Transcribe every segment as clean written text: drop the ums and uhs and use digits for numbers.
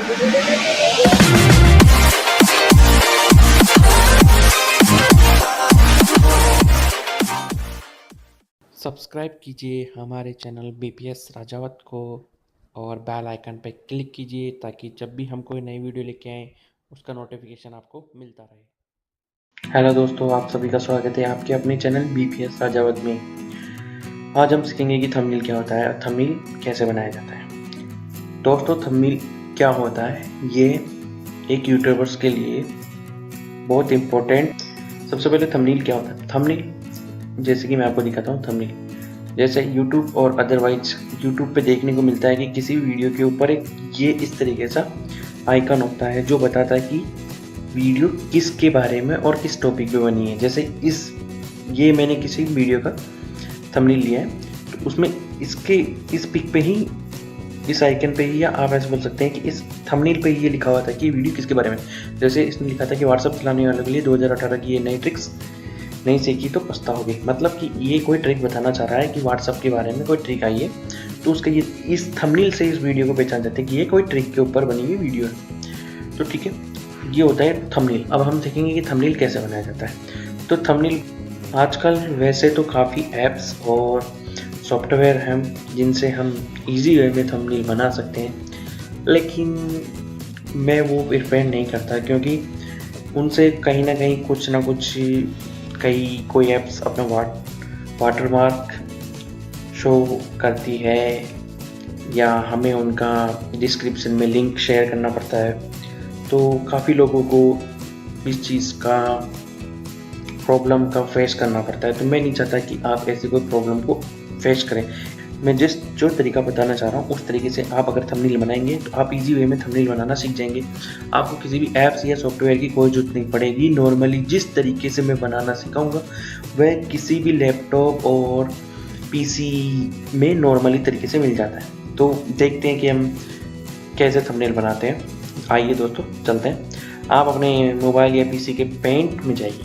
Subscribe कीजिए हमारे channel BPS Rajawat को और बेल आइकन पर क्लिक कीजिए ताकि जब भी हम कोई नई वीडियो लेके आएँ उसका नोटिफिकेशन आपको मिलता रहे। हेलो दोस्तों, आप सभी का स्वागत है आपके अपने चैनल बीपीएस राजावत में। आज हम सीखेंगे कि थंबनेल क्या होता है और थंबनेल कैसे बनाया जाता है। दोस्तों, थंबनेल क्या होता है, ये एक यूट्यूबर्स के लिए बहुत इम्पोर्टेंट। सबसे पहले थंबनेल क्या होता है। थंबनेल जैसे कि मैं आपको दिखाता हूँ। थंबनेल जैसे यूट्यूब और अदरवाइज यूट्यूब पे देखने को मिलता है कि किसी वीडियो के ऊपर एक ये इस तरीके सा आइकन होता है जो बताता है कि वीडियो किसके बारे में और किस टॉपिक पे बनी है। जैसे ये मैंने किसी वीडियो का थंबनेल लिया है, तो उसमें इसके इस पिक पे ही, इस आइकन पे ही, या आप ऐसे बोल सकते हैं कि इस थंबनेल पे ही ये लिखा हुआ था कि वीडियो किसके बारे में। जैसे इसने लिखा था कि व्हाट्सएप चलाने वालों के लिए 2018 की ये नई ट्रिक्स नहीं सीखी तो पछताओगे। मतलब कि ये कोई ट्रिक बताना चाह रहा है कि व्हाट्सएप के बारे में कोई ट्रिक आई है, तो उसका ये इस थंबनेल से इस वीडियो को पहचान जाते हैं कि ये कोई ट्रिक के ऊपर बनी हुई वीडियो है। तो ठीक है, ये होता है थंबनेल। अब हम देखेंगे कि थंबनेल कैसे बनाया जाता है। तो थंबनेल आजकल वैसे तो काफ़ी ऐप्स और सॉफ्टवेयर हैं जिनसे हम इजी वे में थंबनेल बना सकते हैं, लेकिन मैं वो प्रिफर नहीं करता क्योंकि उनसे कहीं ना कहीं कुछ ना कुछ कोई ऐप्स अपना वाटरमार्क शो करती है या हमें उनका डिस्क्रिप्शन में लिंक शेयर करना पड़ता है। तो काफ़ी लोगों को इस चीज़ का प्रॉब्लम का फेस करना पड़ता है। तो मैं नहीं चाहता कि आप ऐसी कोई प्रॉब्लम को फेस करें। मैं जो तरीका बताना चाह रहा हूँ उस तरीके से आप अगर थंबनेल बनाएंगे तो आप इजी वे में थंबनेल बनाना सीख जाएंगे। आपको किसी भी ऐप्स या सॉफ्टवेयर की कोई जरूरत नहीं पड़ेगी। नॉर्मली जिस तरीके से मैं बनाना सिखाऊंगा वह किसी भी लैपटॉप और पीसी में नॉर्मली तरीके से मिल जाता है। तो देखते हैं कि हम कैसे थंबनेल बनाते हैं। आइए दोस्तों, चलते हैं। आप अपने मोबाइल या पीसी के पेंट में जाइए।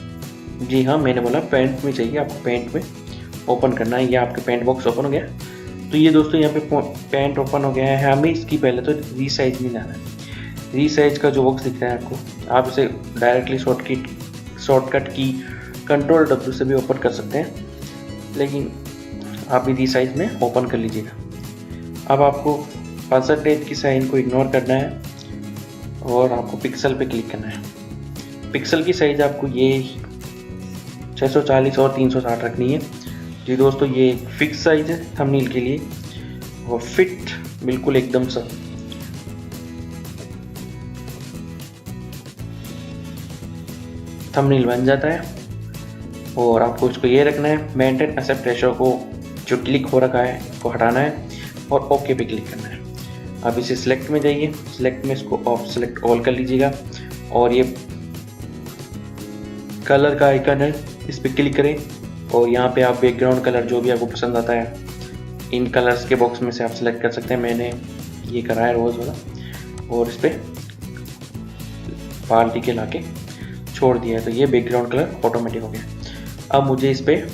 जी हाँ, मैंने बोला पेंट में जाइए। आपको पेंट में ओपन करना है। या आपके पेंट बॉक्स ओपन हो गया। तो ये दोस्तों यहाँ पे पेंट ओपन हो गया है। हमें इसकी पहले तो रीसाइज में जाना है। रीसाइज का जो बॉक्स दिख रहा है आपको, आप इसे डायरेक्टली शॉर्टकट की कंट्रोल W से भी ओपन कर सकते हैं, लेकिन आप भी रीसाइज में ओपन कर लीजिएगा। अब आपको परसेंटेज की साइन को इग्नोर करना है और आपको पिक्सल पे क्लिक करना है। पिक्सल की साइज आपको ये 640 और 360 रखनी है। जी दोस्तों, ये एक फिक्स साइज है थंबनेल के लिए और फिट बिल्कुल एकदम सा। थंबनेल बन जाता है और आपको इसको ये रखना है, मेंटेन एस्पेक्ट रेशियो को जो क्लिक हो रखा है उसको हटाना है और ओके पे क्लिक करना है। अब इसे सिलेक्ट में जाइए। सिलेक्ट में इसको ऑफ सेलेक्ट ऑल कर लीजिएगा और ये कलर का आइकन है, इस पर क्लिक करें और यहाँ पे आप बैकग्राउंड कलर जो भी आपको पसंद आता है इन कलर्स के बॉक्स में से आप सेलेक्ट कर सकते हैं। मैंने ये करा है रोज़ वाला और इस पर पार्टी के लाके छोड़ दिया है, तो ये बैकग्राउंड कलर ऑटोमेटिक हो गया। अब मुझे इस पर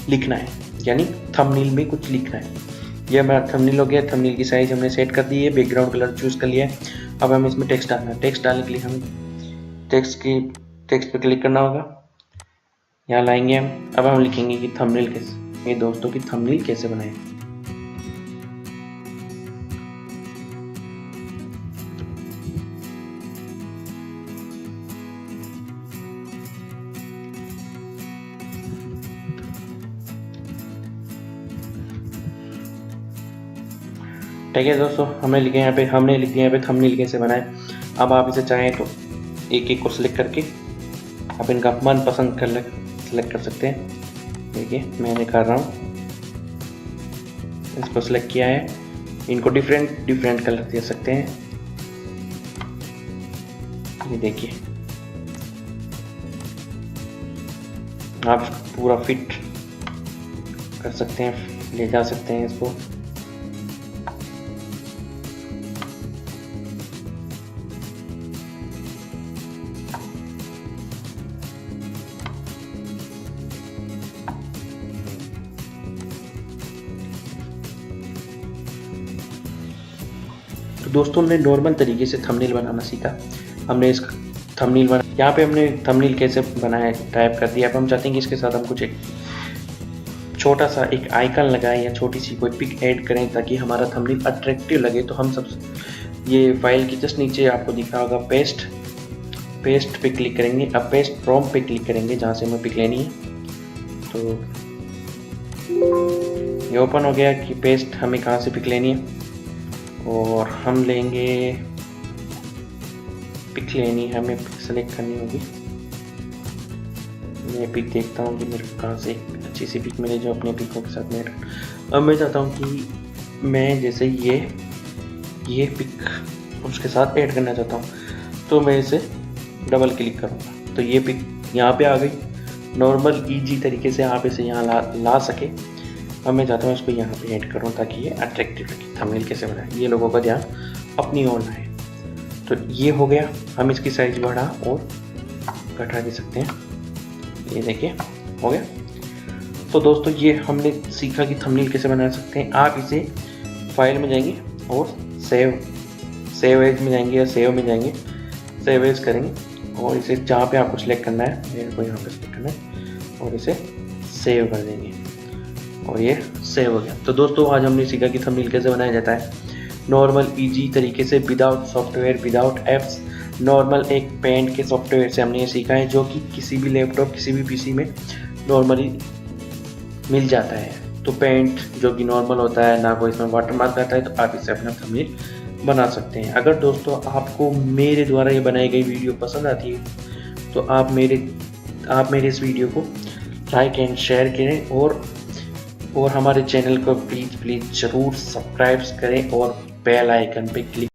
लिखना है, यानी थंबनेल में कुछ लिखना है। ये हमारा थंबनेल हो गया। थंबनेल की साइज हमने सेट कर दी है, बैकग्राउंड कलर चूज़ कर लिया है। अब हमें इसमें टेक्स्ट डालना है। टेक्स्ट डालने के लिए हमें टेक्स्ट पे क्लिक करना होगा। यहाँ लाएंगे हम। अब हम लिखेंगे कि थंबनेल कैसे, ये दोस्तों की थंबनेल कैसे बनाएं। ठीक है दोस्तों, हमने लिख दिया यहाँ पे थंबनेल कैसे बनाएं। अब आप इसे चाहें तो एक एक को सिलेक्ट करके आप इनका मनपसंद कलर सेलेक्ट कर सकते हैं। देखिए मैंने कर रहा हूँ, इसको सिलेक्ट किया है। इनको डिफरेंट कलर दे सकते हैं। ये देखिए, आप पूरा फिट कर सकते हैं, ले जा सकते हैं इसको। तो दोस्तों हमने नॉर्मल तरीके से थंबनेल बनाना सीखा। हमने इस थंबनेल बना, यहाँ पे हमने थंबनेल कैसे बनाया टाइप कर दिया। अब हम चाहते हैं कि इसके साथ हम कुछ एक छोटा सा एक आइकन लगाएं या छोटी सी कोई पिक ऐड करें ताकि हमारा थंबनेल अट्रैक्टिव लगे। तो हम सब ये फाइल के जस्ट नीचे आपको दिख रहा होगा पेस्ट पे क्लिक करेंगे। अब पेस्ट प्रॉम्प्ट पे क्लिक करेंगे जहाँ से हमें पिक लेनी है। तो ये ओपन हो गया कि पेस्ट हमें कहाँ से पिक लेनी है, और हम लेंगे पिक लेनी है, हमें पिक सेलेक्ट करनी होगी। मैं पिक देखता हूँ कि मेरे को कहाँ से अच्छी सी पिक मिले जो अपने पिकों के साथ मेरा। अब मैं चाहता हूँ कि मैं जैसे ये पिक उसके साथ ऐड करना चाहता हूँ, तो मैं इसे डबल क्लिक करूँगा तो ये पिक यहाँ पे आ गई। नॉर्मल ईजी तरीके से आप इसे यहाँ ला सके। अब मैं चाहता हूँ इसको यहाँ पे ऐड करूँ ताकि ये अट्रैक्टिव लगे। थंबनेल कैसे बनाए, ये लोगों का ध्यान अपनी ओर लाए। तो ये हो गया। हम इसकी साइज बढ़ा और घटा भी सकते हैं। ये देखिए हो गया। तो दोस्तों ये हमने सीखा कि थंबनेल कैसे बना सकते हैं। आप इसे फाइल में जाएंगे और सेव एज में जाएंगे या सेव में जाएंगे, सेव एज करेंगे और इसे जहाँ पे आपको सिलेक्ट करना है, मेरे को यहाँ पे सिलेक्ट करना है, और इसे सेव कर देंगे और ये सेव हो गया। तो दोस्तों आज हमने सीखा कि थंबनेल कैसे बनाया जाता है नॉर्मल इजी तरीके से, without software, without apps. Normal एक पेंट के सॉफ्टवेयर से हमने ये सीखा है, जो कि किसी भी लैपटॉप, किसी भी पीसी में नॉर्मली मिल जाता है। तो पेंट जो कि नॉर्मल होता है, ना कोई इसमें वाटरमार्क आता है, तो आप इससे अपना थंबनेल बना सकते हैं। अगर दोस्तों आपको मेरे द्वारा ये बनाई गई वीडियो पसंद आती है तो आप मेरे इस वीडियो को लाइक एंड शेयर करें और हमारे चैनल को प्लीज़ ज़रूर सब्सक्राइब करें और बेल आइकन पे क्लिक